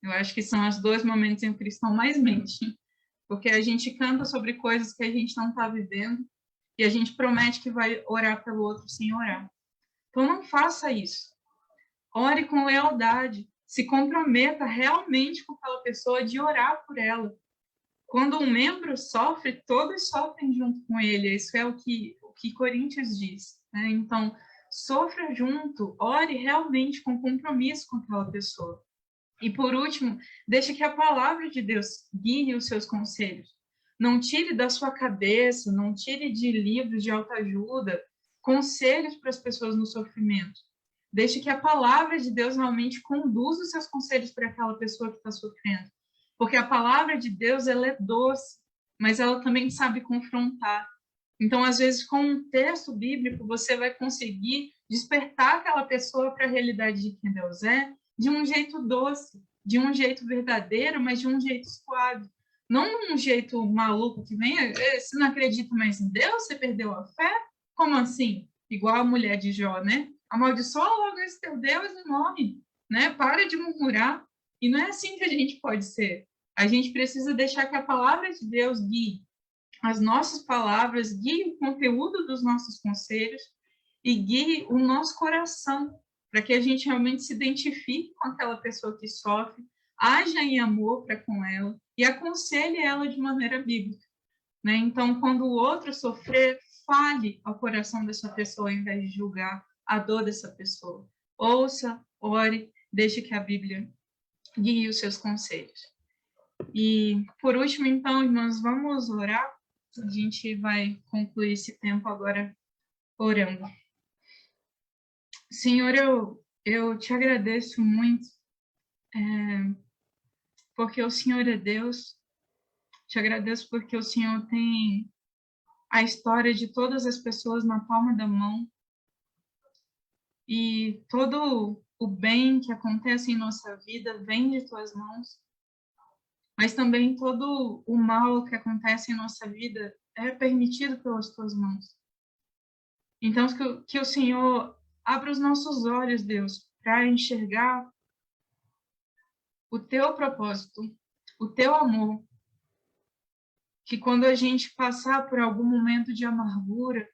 Eu acho que são os dois momentos em que o cristão mais mente, porque a gente canta sobre coisas que a gente não está vivendo e a gente promete que vai orar pelo outro sem orar. Então, não faça isso. Ore com lealdade. Se comprometa realmente com aquela pessoa de orar por ela. Quando um membro sofre, todos sofrem junto com ele. Isso é o que Coríntios diz, né? Então, sofra junto, ore realmente com compromisso com aquela pessoa. E, por último, deixe que a palavra de Deus guie os seus conselhos. Não tire da sua cabeça, não tire de livros de autoajuda conselhos para as pessoas no sofrimento. Deixe que a palavra de Deus realmente conduza os seus conselhos para aquela pessoa que está sofrendo. Porque a palavra de Deus, ela é doce, mas ela também sabe confrontar. Então, às vezes, com um texto bíblico, você vai conseguir despertar aquela pessoa para a realidade de quem Deus é, de um jeito doce, de um jeito verdadeiro, mas de um jeito suave. Não um jeito maluco que vem, você não acredita mais em Deus? Você perdeu a fé? Como assim? Igual a mulher de Jó, né? Amaldiçoa logo esse teu Deus e morre, né? Para de murmurar. E não é assim que a gente pode ser. A gente precisa deixar que a palavra de Deus guie as nossas palavras, guie o conteúdo dos nossos conselhos e guie o nosso coração, para que a gente realmente se identifique com aquela pessoa que sofre, haja em amor para com ela e aconselhe ela de maneira bíblica, né? Então, quando o outro sofrer, fale ao coração dessa pessoa, ao invés de julgar a dor dessa pessoa. Ouça, ore, deixe que a Bíblia guie os seus conselhos. E, por último, então, irmãos, vamos orar. A gente vai concluir esse tempo agora orando. Senhor, eu te agradeço muito, porque o Senhor é Deus. Te agradeço porque o Senhor tem a história de todas as pessoas na palma da mão. E todo o bem que acontece em nossa vida vem de tuas mãos. Mas também todo o mal que acontece em nossa vida é permitido pelas tuas mãos. Então, que o Senhor abra os nossos olhos, Deus, para enxergar o teu propósito, o teu amor. Que quando a gente passar por algum momento de amargura,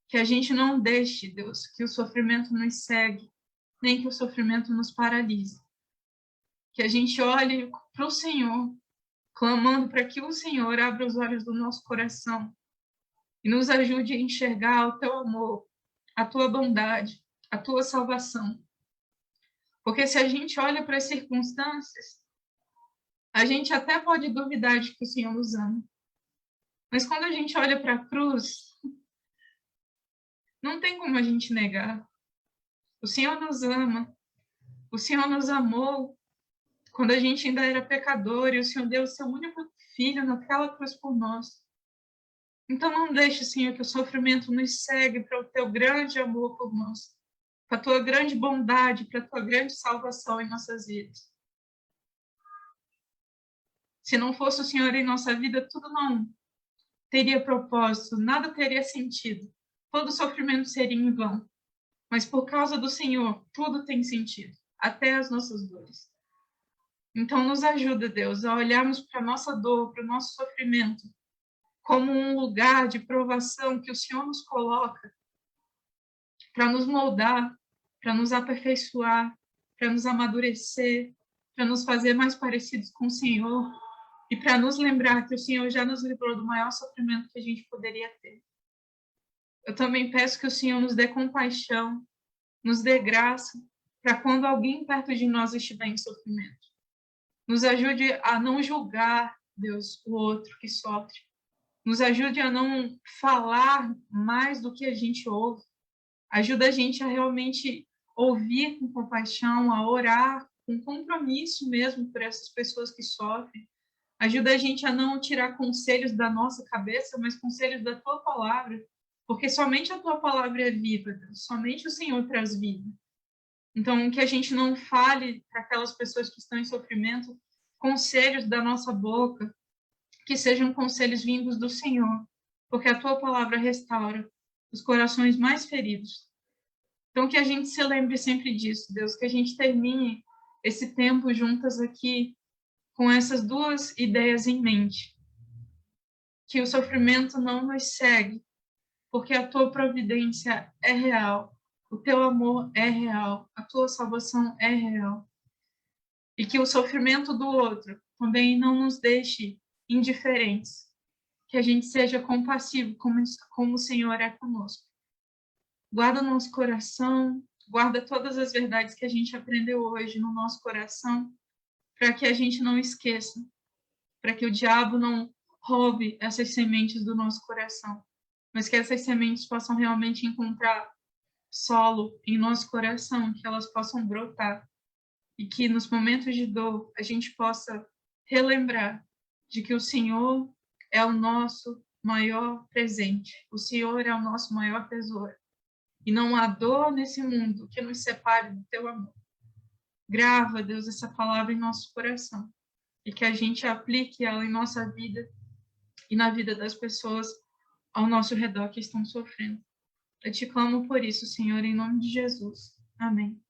que a gente não deixe, Deus, que o sofrimento nos segue, nem que o sofrimento nos paralise. Que a gente olhe para o Senhor, clamando para que o Senhor abra os olhos do nosso coração e nos ajude a enxergar o teu amor, a tua bondade, a tua salvação. Porque se a gente olha para as circunstâncias, a gente até pode duvidar de que o Senhor nos ama. Mas quando a gente olha para a cruz, não tem como a gente negar. O Senhor nos ama. O Senhor nos amou quando a gente ainda era pecador e o Senhor deu o seu único filho naquela cruz por nós. Então não deixe, Senhor, que o sofrimento nos cegue para o teu grande amor por nós, para a tua grande bondade, para a tua grande salvação em nossas vidas. Se não fosse o Senhor em nossa vida, tudo não teria propósito, nada teria sentido. Todo sofrimento seria em vão. Mas por causa do Senhor, tudo tem sentido, até as nossas dores. Então nos ajuda, Deus, a olharmos para a nossa dor, para o nosso sofrimento, como um lugar de provação que o Senhor nos coloca para nos moldar, para nos aperfeiçoar, para nos amadurecer, para nos fazer mais parecidos com o Senhor e para nos lembrar que o Senhor já nos livrou do maior sofrimento que a gente poderia ter. Eu também peço que o Senhor nos dê compaixão, nos dê graça, para quando alguém perto de nós estiver em sofrimento. Nos ajude a não julgar, Deus, o outro que sofre. Nos ajude a não falar mais do que a gente ouve. Ajuda a gente a realmente ouvir com compaixão, a orar com compromisso mesmo por essas pessoas que sofrem. Ajuda a gente a não tirar conselhos da nossa cabeça, mas conselhos da tua palavra, porque somente a tua palavra é viva, Deus. Somente o Senhor traz vida. Então, que a gente não fale para aquelas pessoas que estão em sofrimento conselhos da nossa boca, que sejam conselhos vindos do Senhor, porque a tua palavra restaura os corações mais feridos. Então, que a gente se lembre sempre disso, Deus, que a gente termine esse tempo juntas aqui com essas duas ideias em mente. Que o sofrimento não nos segue, porque a tua providência é real, o teu amor é real, a tua salvação é real. E que o sofrimento do outro também não nos deixe indiferentes, que a gente seja compassivo como o Senhor é conosco. Guarda o nosso coração, guarda todas as verdades que a gente aprendeu hoje no nosso coração, para que a gente não esqueça, para que o diabo não roube essas sementes do nosso coração, mas que essas sementes possam realmente encontrar solo em nosso coração, que elas possam brotar e que nos momentos de dor a gente possa relembrar de que o Senhor é o nosso maior presente, o Senhor é o nosso maior tesouro. E não há dor nesse mundo que nos separe do teu amor. Grava, Deus, essa palavra em nosso coração e que a gente aplique ela em nossa vida e na vida das pessoas ao nosso redor que estão sofrendo. Eu te clamo por isso, Senhor, em nome de Jesus. Amém.